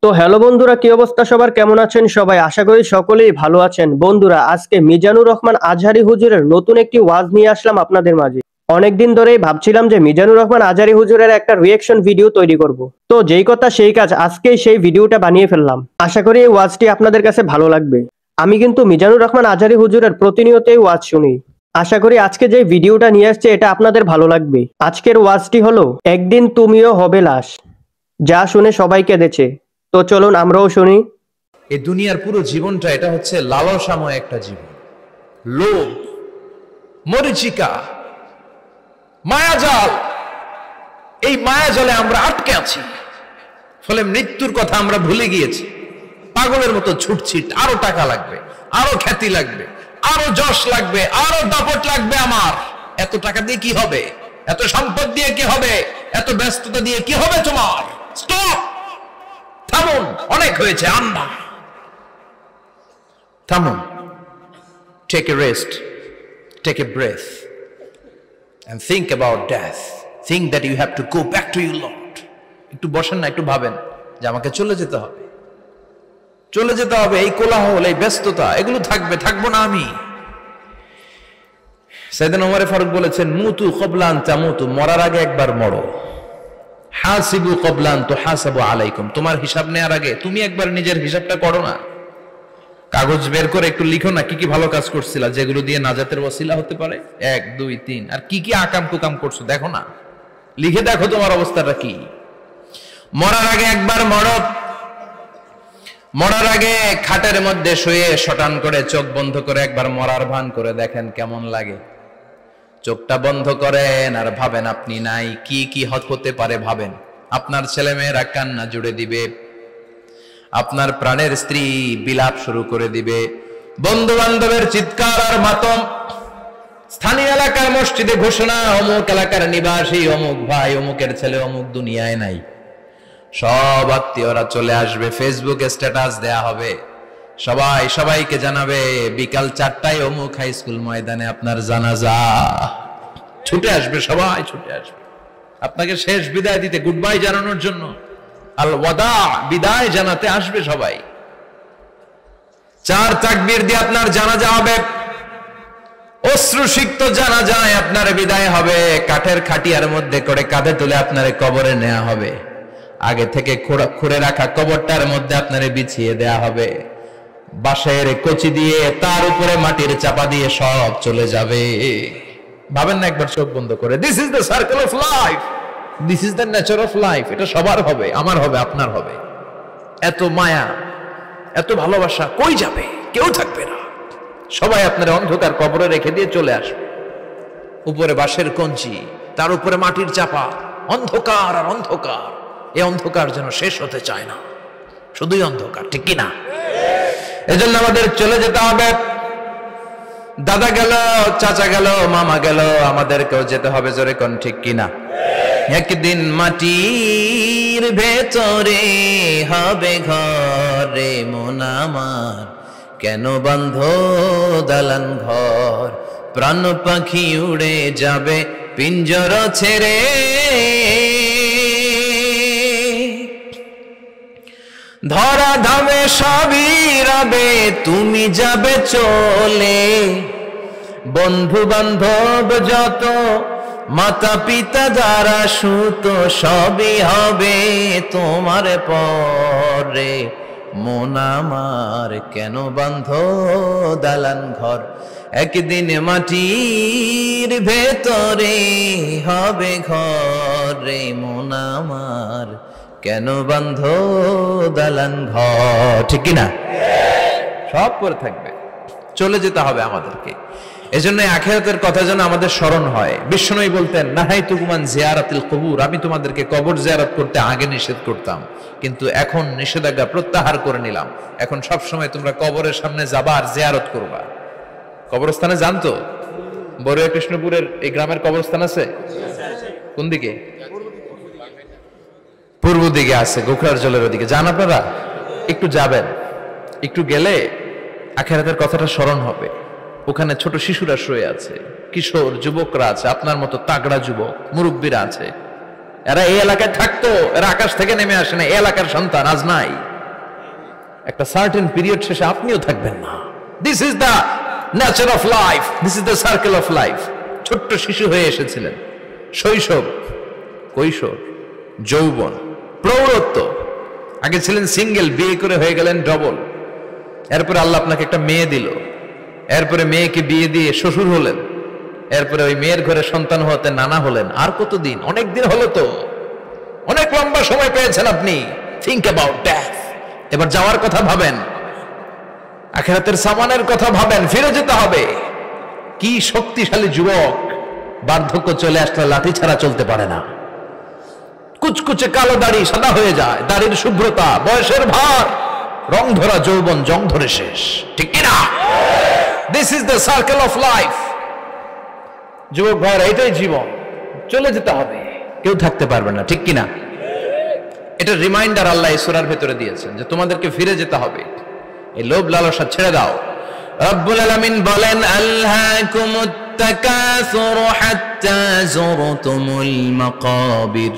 তো হ্যালো বন্ধুরা, কি অবস্থা সবার? কেমন আছেন সবাই? আশা করি সকলেই ভালো আছেন। বন্ধুরা, আজকে মিজানুর রহমান আজহারী হুজুরের নতুন একটি ওয়াজ নিয়ে আসলাম আপনাদের মাঝে। অনেকদিন ধরেই ভাবছিলাম যে মিজানুর রহমান আজহারী হুজুরের একটা রিঅ্যাকশন ভিডিও তৈরি করব। তো যেই কথা সেই কাজ, আজকেই সেই ভিডিওটা বানিয়ে ফেললাম। আশা করি এই ওয়াজটি আপনাদের কাছে ভালো লাগবে। আমি কিন্তু মিজানুর রহমান আজহারী হুজুরের প্রতিনিয়তই ওয়াজ শুনি। আশা করি আজকে যে ভিডিওটা নিয়ে আসছে এটা আপনাদের ভালো লাগবে। আজকের ওয়াজটি হলো একদিন তুমিও হবে লাশ, যা শুনে সবাই কেঁদেছে। তো চলুন আমরাও শুনি। এই দুনিয়ার পুরো জীবনটা এটা হচ্ছে লালসাময় একটা জীবন। লোভ, মরিচিকা, মায়াজাল, এই মায়াজালে আমরা আটকে আছি। ফলে মৃত্যুর কথা আমরা ভুলে গিয়েছি। পাগলের মতো ছুটছি, আরো টাকা লাগবে, আরো খ্যাতি লাগবে, আরো যশ লাগবে, আরো দাপট লাগবে। আমার এত টাকা দিয়ে কি হবে? এত সম্পদ দিয়ে কি হবে? এত ব্যস্ততা দিয়ে কি হবে তোমার? স্টপ, থামুন, অনেক হয়েছে। আন্না, থামুন, take a rest, take a breath and think about death. Think that you have to go back to your Lord. একটু বসেন না, একটু ভাবেন যে আমাকে চলে যেতে হবে, চলে যেতে হবে। এই কোলাহল, এই ব্যস্ততা, এগুলো থাকবে, থাকবো না আমি। সাইয়েদনা ওমর ফারুক বলেছেন, মুতু ক্বাবলা আন তামুতু, মরার আগে একবার মরো। হাসিবু ক্বাবলা আন তুহাসাবু আলাইকুম, তোমার হিসাব নেওয়ার আগে তুমি একবার নিজের হিসাবটা করো না। কাগজ বের করে একটু লিখো না কি কি ভালো কাজ করছিলা, যেগুলো দিয়ে নাজাতের ওসিলা হতে পারে। 1 2 3, আর কি কি আকাম কুকাম করছো দেখো না, লিখে দেখো তোমার অবস্থাটা কি। মরার আগে একবার মরো। মরার আগে খাটের মধ্যে শুয়ে শটান করে চোখ বন্ধ করে একবার মরার ভান করে দেখেন কেমন লাগে। চোখটা বন্ধ করেন আর ভাবেন আপনি নাই, কি কি হতে পারে ভাবেন। আপনার ছেলে মেয়েরা কান্না জুড়ে দিবে, আপনার প্রাণের স্ত্রী বিলাপ শুরু করে দিবে, বন্ধু বান্ধবের চিৎকার আর মাতম, স্থানীয় এলাকার মসজিদে ঘোষণা, অমুক এলাকার নিবাসী অমুক ভাই, অমুকের ছেলে অমুক দুনিয়ায় নাই। সব আত্মীয়রা চলে আসবে, ফেসবুকে স্ট্যাটাস দেয়া হবে, সবাই সবাইকে জানাবে বিকাল 4টায় অমুক হাই স্কুল ময়দানে আপনার জানাজা। ছুটে আসবে, সবাই ছুটে আসবে আপনাকে শেষ বিদায় দিতে, গুড বাই জানানোর জন্য, আল ওয়াদা, বিদায় জানাতে আসবে সবাই। 4 তাকবীর দিয়ে আপনার জানাজা হবে, অশ্রুসিক্ত জানাজায় আপনার বিদায় হবে। কাঠের খাটিয়ার মধ্যে করে কাঁধে তুলে আপনার কবরে নেওয়া হবে। আগে থেকে খুঁড়ে রাখা কবরটার মধ্যে আপনারে বিছিয়ে দেয়া হবে। বাঁশের কচি দিয়ে তার উপরে মাটির চাপা দিয়ে সব চলে যাবে। ভাবেন না একবার চোখ বন্ধ করে, this is the circle of life, this is the nature of life. এটা সবার হবে, আমার হবে, আপনার হবে। এত মায়া, এত ভালোবাসা কই যাবে? কেউ থাকবে না, সবাই আপনার অন্ধকার কবরে রেখে দিয়ে চলে আসবে। উপরে বাঁশের কঞ্চি, তার উপরে মাটির চাপা, অন্ধকার আর অন্ধকার। এই অন্ধকার যেন শেষ হতে চায় না, শুধুই অন্ধকার, ঠিক কিনা? এজন্য আমাদের চলে যেতে হবে। দাদা গেল, চাচা গেল, মামা গেল, আমাদেরকেও যেতে হবে, জোরে কোন ঠিক কিনা? একদিন মাটির ভেতরে হবে ঘরে মন আমার, কেন বন্ধ দালান ঘর, প্রাণ পাখি উড়ে যাবে পিঞ্জর ছেড়ে। ধরা ধামে সবই রবে, তুমি যাবে চলে, বন্ধু বান্ধব যত, মাতা পিতা যারা সুত, সবই হবে তোমার পরে। মন আমার কেন বন্ধ দালান ঘর, একদিন মাটির ভেতরে হবে ঘরে মন আমার, কেন বন্ধ দালান ঘর, ঠিক কিনা? সব করে থাকবে, চলে যেতে হবে আমাদেরকে। এজন্য আখিরাতের কথা যেন আমাদের স্মরণ হয়। বিষ্ণুই বলতেন, নাহাইতুকুমান জিয়ারাতিল কবুর, আমি তোমাদেরকে কবর জিয়ারত করতে আগে নিষেধ করতাম, কিন্তু এখন নিষেধাজ্ঞা প্রত্যাহার করে নিলাম। এখন সব সময় তোমরা কবরের সামনে যাবা আর জিয়ারত করবা। কবরস্থানে জানতো বড়ুয়া কৃষ্ণপুরের এই গ্রামের কবরস্থান আছে কোন দিকে? পূর্ব দিকে আছে, গোখরার জলের ওদিকে। যান আপনারা, একটু যাবেন, একটু গেলে আখিরাতের কথাটা স্মরণ হবে। ওখানে ছোট শিশুরা শুয়ে আছে, কিশোর যুবকরা আছে, আপনার মতো তাগড়া যুবক মুরব্বীরা আছে। এরা এই এলাকায় থাকতো, এরা আকাশ থেকে নেমে আসে না, এই এলাকার সন্তান, আজ নাই। একটা সার্টেন পিরিয়ড শেষে আপনিও থাকবেন না। This is the nature of life, this is the circle of life. ছোট্ট শিশু হয়ে এসেছিলেন, শৈশব, কৈশোর, যৌবন, প্রৌঢ়ত্ব, আগে ছিলেন সিঙ্গেল, বিয়ে করে হয়ে গেলেন ডবল, এরপরে আল্লাহ আপনাকে একটা মেয়ে দিল, এরপরে মেয়েকে বিয়ে দিয়ে শ্বশুর হলেন, এরপরে ওই মেয়ের ঘরে সন্তান হতে নানা হলেন। আর কতদিন? অনেক দিন হলো তো, অনেক লম্বা সময় পেয়েছেন আপনি। Think about death. এবার যাওয়ার কথা ভাবেন, আখিরাতের সামানের কথা ভাবেন, ফিরে যেতে হবে। কি শক্তিশালী যুবক, বার্ধক্য চলে আসলে লাঠি ছাড়া চলতে পারে না। কুচকুচে কালো দাড়ি সাদা হয়ে যায়, দাড়ির শুভ্রতা, বয়সের ভার, রং ধরা যৌবন জং ধরে শেষ, ঠিক কিনা? This is the circle of life. যুবক ভাইরা, এটাই জীবন, চলে যেতে হবে, কেউ থাকতে পারবে না, ঠিক কিনা? এটা রিমাইন্ডার আল্লাহ এই সূরার ভেতরে দিয়েছেন যে তোমাদেরকে ফিরে যেতে হবে, এই লোভ লালসা ছেড়ে দাও। রব্বুল আলামিন বলেন, আলহাকুমুত তাকাসুর হাত্তা যুরতুমুল মাকাবির।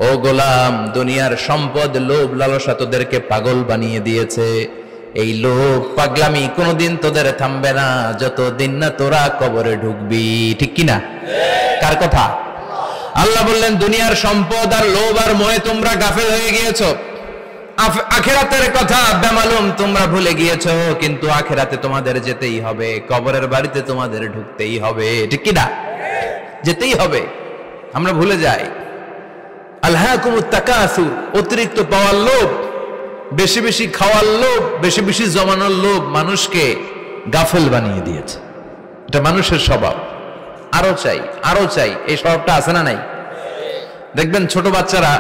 ও গোলাম, দুনিয়ার সম্পদ, লোভ লালসা তোদেরকে পাগল বানিয়ে দিয়েছে। এই লোভ পাগলামি কোনোদিন তোদের থামবে না যতদিন না তোরা কবরে ঢুকবি, ঠিক কিনা? কার কথা? আল্লাহ বললেন, দুনিয়ার সম্পদ আর লোভ আর মোহে তোমরা গাফেল হয়ে গিয়েছো। আখিরাতের কথা বেমালুম তোমরা ভুলে গিয়েছো, কিন্তু আখিরাতে তোমাদের যেতেই হবে, কবরের বাড়িতে তোমাদের ঢুকতেই হবে, ঠিক কিনা? যেতেই হবে, আমরা ভুলে যাই। আলহাকুমুত তাকাসুর, অতিরিক্ত পাওয়ার লোভ, বেশি বেশি খাওয়ার লোভ, বেশি বেশি জমানোর লোভ মানুষকে গাফেল বানিয়ে দিয়েছে। এটা মানুষের স্বভাব, আরো চাই আরো চাই, এই স্বভাবটা আছে না নাই? দেখবেন ছোট বাচ্চারা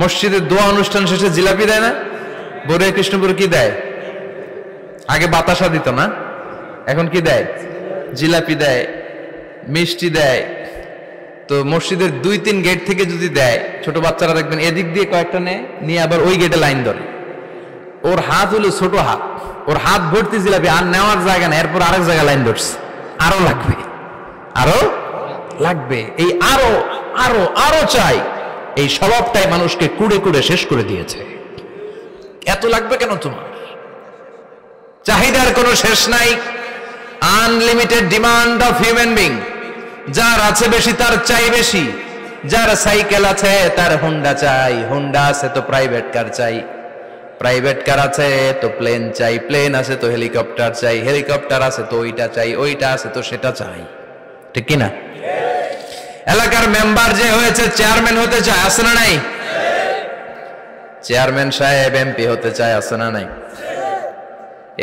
মসজিদের দোয়া অনুষ্ঠান শেষে জিলাপি দেয় না? বড় কৃষ্ণপুর কি দেয়? আগে বাতাসা দিত না, এখন কি দেয়? জিলাপি দেয়, মিষ্টি দেয়। তো মসজিদের 2-3 গেট থেকে যদি দেয়, ছোট বাচ্চারা দেখবেন এদিক দিয়ে কয়েকটা নিয়ে আবার ওই গেটে লাইন ধরে। ওর হাত হলো ছোট হাত, ওর হাত ভর্তি জিলাপি, আর নেওয়ার জায়গা না, এরপর আরেক জায়গায় লাইন ধরছে, আরো লাগবে, আরো লাগবে, এই আরো আরো আরো চাই। এই স্বভাবটাই মানুষকে কুড়ে কুড়ে শেষ করে দিয়েছে। এত লাগবে কেন তোমার? চাহিদার কোনো শেষ নাই, unlimited demand of human being. যার আছে বেশি তার চাই বেশি, যার সাইকেল আছে তার হুন্ডা চাই, হুন্ডা আছে তো প্রাইভেট কার চাই, প্রাইভেট কার আছে তো প্লেন চাই, প্লেন আছে তো হেলিকপ্টার চাই, হেলিকপ্টার আছে তো ওইটা চাই, ওইটা আছে তো সেটা চাই, ঠিক কিনা? এলাকার মেম্বার যে হয়েছে চেয়ারম্যান হতে চায়, আছে না নাই? চেয়ারম্যান সাহেব এমপি হতে চায়, আছে না নাই?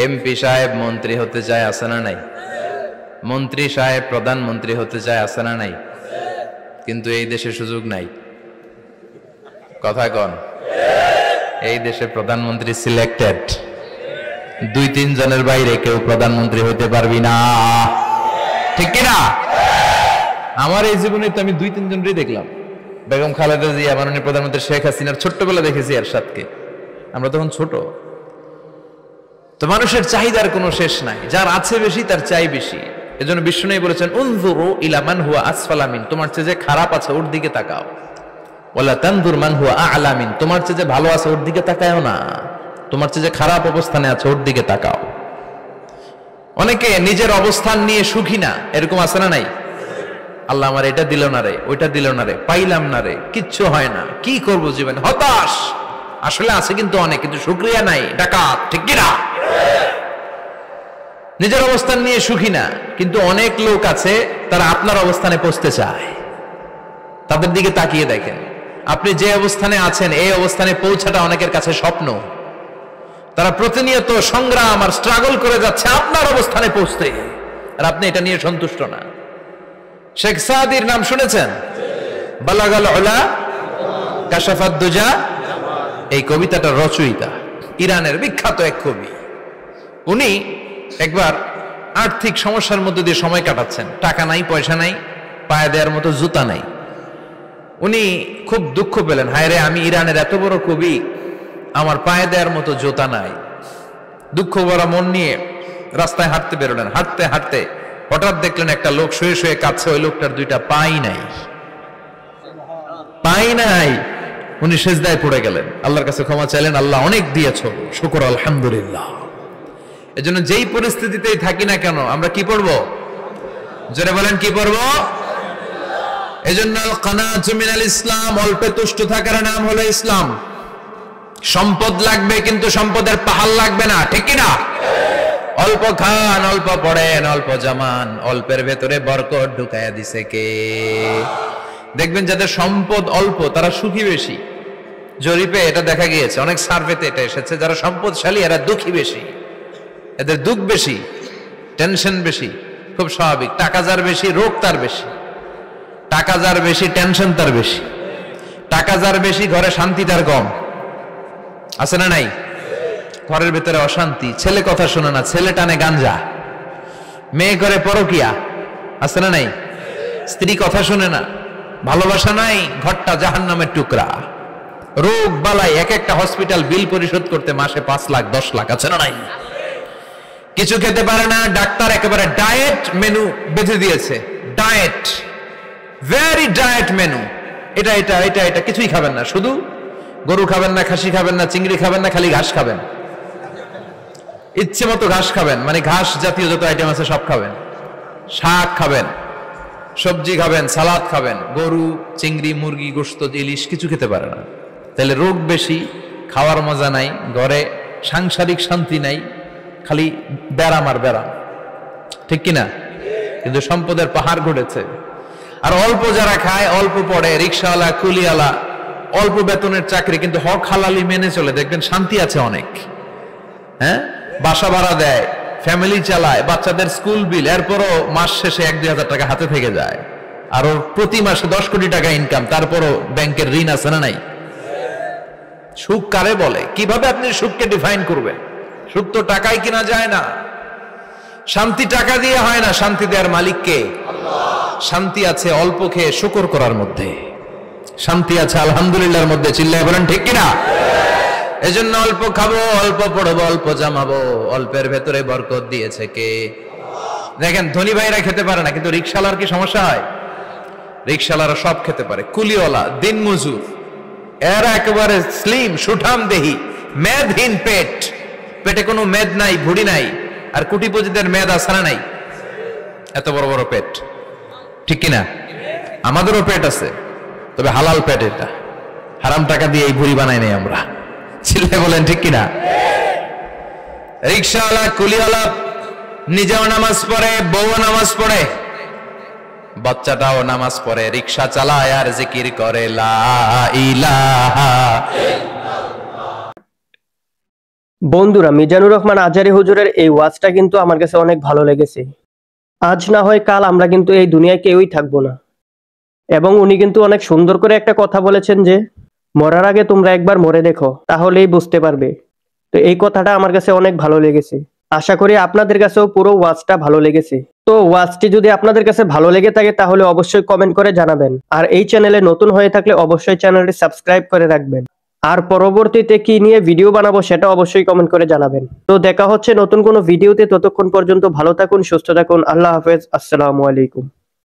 এমপি সাহেব মন্ত্রী হতে চায়, আছে না নাই? মন্ত্রী সাহেব প্রধানমন্ত্রী হতে চায়, আছে না নাই? কিন্তু এই দেশে সুযোগ নাই। কথা কন, এই দেশে প্রধানমন্ত্রী সিলেক্টেড, 2-3 জনের বাইরে কেউ প্রধানমন্ত্রী হতে পারবি না, ঠিক কিনা? আমার এই জীবনে তো আমি 2-3 জনই দেখলাম। বেগম খালেদা জিয়া, মাননীয় প্রধানমন্ত্রী শেখ হাসিনার ছোট্টবেলা দেখেছি এরশাদকে, আমরা তখন ছোট। তো মানুষের চাহিদার কোনো শেষ নাই, যার আছে বেশি তার চাই বেশি। এজন্য বিষ্ণু বলেছেন, উনজুরু ইলা মান হুয়া আসফালা মিন, তোমার চেয়ে যে খারাপ আছে ওর দিকে তাকাও। ওয়ালা তানজুর মান হুয়া আ'লা মিন, তোমার চেয়ে যে ভালো আছে ওর দিকে তাকাও না, তোমার চেয়ে যে খারাপ অবস্থানে আছে ওর দিকে তাকাও। অনেকে নিজের অবস্থান নিয়ে সুখী না, এরকম আছে না নাই? আল্লাহ আমার এটা দিল না রে, ওইটা দিল না রে, পাইলাম না রে, কিচ্ছু হয় না, কি করব জীবন, হতাশ। আসলে আছে কিন্তু অনেক, কিন্তু শুকরিয়া নাই, ডাকাত, ঠিক কিনা? নিজের অবস্থান নিয়ে সুখী না, কিন্তু অনেক লোক আছে তারা আপনার অবস্থানে পৌঁছতে চায়। তাদের দিকে তাকিয়ে দেখেন, আপনি যে অবস্থানে আছেন এই অবস্থানে পৌঁছাটা অনেকের কাছে স্বপ্ন। তারা প্রতিনিয়ত সংগ্রাম আর স্ট্রাগল করে যাচ্ছে আপনার অবস্থানে পৌঁছতে, আর আপনি এটা নিয়ে সন্তুষ্ট না। শেখ সাদির নাম শুনেছেন? বালাগাল উলা কাশাফাত দুজা, এই কবিতাটার রচয়িতা, ইরানের বিখ্যাত এক কবি। উনি একবার আর্থিক সমস্যার মধ্যে দিয়ে সময় কাটাচ্ছেন, টাকা নাই, পয়সা নাই, পায়ে দেওয়ার মতো জুতা নাই। উনি খুব দুঃখ পেলেন, হায় রে, আমি ইরানের এত বড় কবি, আমার পায়ে দেওয়ার মতো জুতা নাই। দুঃখ ভরা মন নিয়ে রাস্তায় হাঁটতে বেরোলেন। হাঁটতে হাঁটতে হঠাৎ দেখলেন একটা লোক শুয়ে শুয়ে কাঁদছে, ওই লোকটার 2টা পাই নাই, পাই নাই। উনি সেজদায় পড়ে গেলেন, আল্লাহর কাছে ক্ষমা চাইলেন, আল্লাহ অনেক দিয়েছো, শুকর আলহামদুলিল্লাহ। এজন্য যেই পরিস্থিতিতেই থাকি না কেন আমরা কি পড়বো? জোরে বলেন কি পড়বো? এজন্য আল কানাতু মিনাল ইসলাম, অল্পে তুষ্ট থাকার নাম হলো ইসলাম। সম্পদ লাগবে কিন্তু সম্পদের পাহাড় লাগবে না, ঠিক কি না? অল্প খান, অল্প পড়েন, অল্প জামান, অল্পের ভেতরে বরকত ঢুকাইয়া দিছে কে? দেখবেন যাদের সম্পদ অল্প তারা সুখী বেশি। জরিপে এটা দেখা গিয়েছে, অনেক সার্ভেতে এটা এসেছে, যারা সম্পদশালী এরা দুঃখী বেশি, এদের দুঃখ বেশি, টেনশন বেশি। খুব স্বাভাবিক, টাকা যার বেশি রোগ তার বেশি, টাকা যার বেশি টেনশন তার বেশি, টাকা যার বেশি ঘরে শান্তি তার কম। আছে না নাই? ঘরের ভেতরে অশান্তি, ছেলে কথা শোনে না, ছেলে টানে গাঞ্জা, মেয়ে করে পরকিয়া। আছে না নাই? স্ত্রী কথা শোনে না, ভালোবাসা নাই, ঘরটা জাহান্নামের টুকরা। রোগ বালাই, এক একটা হসপিটাল বিল পরিশোধ করতে মাসে 5 লাখ 10 লাখ। আছে না নাই? কিছু খেতে পারে না, ডাক্তার একেবারে ডায়েট মেনু বেঁধে দিয়েছে। ডায়েট, ভেরি ডায়েট মেনু, এটা এটা এটা এটা কিছুই খাবেন না, শুধু গরু খাবেন না, খাসি খাবেন না, চিংড়ি খাবেন না, খালি ঘাস খাবেন। ইচ্ছে মতো ঘাস খাবেন, মানে ঘাস জাতীয় যত আইটেম আছে সব খাবেন, শাক খাবেন, সবজি খাবেন, সালাদ খাবেন। গরু, চিংড়ি, মুরগি, গোশত, ইলিশ কিছু খেতে পারে না। তাহলে রোগ বেশি, খাওয়ার মজা নাই, ঘরে সাংসারিক শান্তি নাই, খালি ব্যারাম আর ব্যারাম, ঠিক কিনা? কিন্তু সম্পদের পাহাড় ঘটেছে। আর অল্প যারা খায়, অল্প পড়ে, রিক্সাওয়ালা, কুলিওয়ালা, অল্প বেতনের চাকরি, কিন্তু হক হালালি মেনে চলে, দেখবেন শান্তি আছে অনেক। হ্যাঁ, বাসা ভাড়া দেয়, ফ্যামিলি চালায়, বাচ্চাদের স্কুল বিল, এরপরও মাস শেষে 1-2 হাজার টাকা হাতে থেকে যায়। আর ওর প্রতি মাসে 10 কোটি টাকা ইনকাম, তারপরও ব্যাংকের ঋণ আছে না নাই? সুখ কারে বলে? কিভাবে আপনি সুখকে ডিফাইন করবেন? সুখ তো টাকায় কিনা যায় না, শান্তি টাকা দিয়ে হয় না, শান্তি দেওয়ার মালিক কে? শান্তি আছে অল্প খেয়ে শুকর করার মধ্যে, শান্তি আছে আলহামদুলিল্লাহর মধ্যে। চিল্লায় বলেন ঠিক কিনা? এজন্য অল্প খাবো, অল্প পড়বো, অল্প জামাবো, অল্পের ভেতরে বরকত দিয়েছে কে? দেখেন ধনী ভাইরা খেতে পারে না, কিন্তু রিকশালার কি সমস্যা হয়? রিকশালারা সব খেতে পারে, কুলিওয়ালা, দিন মজুর, এরা একেবারে স্লিম সুঠাম দেহি, মেদহীন পেট, পেটে কোনো মেদ নাই, ভুড়ি নাই। আর কোটিপতিদের মেদ আছে না নাই? এত বড় বড় পেট, ঠিক কিনা? আমাদেরও পেট আছে, তবে হালাল পেট, এটা হারাম টাকা দিয়ে এই ভুড়ি বানাই নাই আমরা। ছেলে বলেন ঠিক কিনা? রিকশাওয়ালা, কুলিওয়ালা নিজেও নামাজ পড়ে, বউও নামাজ পড়ে, বাচ্চাটাও নামাজ পড়ে, রিকশা চালায় আর জিকির করে লা ইলাহা। বন্ধুরা, মিজানুর রহমান আজহারী হুজুরের এই ওয়াজটা কিন্তু আমার কাছে অনেক ভালো লেগেছে। আজ না হয় কাল আমরা কিন্তু এই দুনিয়ায় কেউই থাকবো না। এবং উনি কিন্তু অনেক সুন্দর করে একটা কথা বলেছেন যে মরার আগে তোমরা একবার মরে দেখো, তাহলেই বুঝতে পারবে। তো এই কথাটা আমার কাছে অনেক ভালো লেগেছে। আশা করি আপনাদের কাছেও পুরো ওয়াজটা ভালো লেগেছে। তো ওয়াজটি যদি আপনাদের কাছে ভালো লেগে থাকে তাহলে অবশ্যই কমেন্ট করে জানাবেন। আর এই চ্যানেলে নতুন হয়ে থাকলে অবশ্যই চ্যানেলটি সাবস্ক্রাইব করে রাখবেন। আর পরবর্তীতে কি নিয়ে ভিডিও বানাবো সেটা অবশ্যই কমেন্ট করে জানাবেন। তো দেখা হচ্ছে নতুন কোনো ভিডিওতে, ততক্ষণ পর্যন্ত ভালো থাকুন, সুস্থ থাকুন। আল্লাহ হাফেজ, আসসালামু আলাইকুম।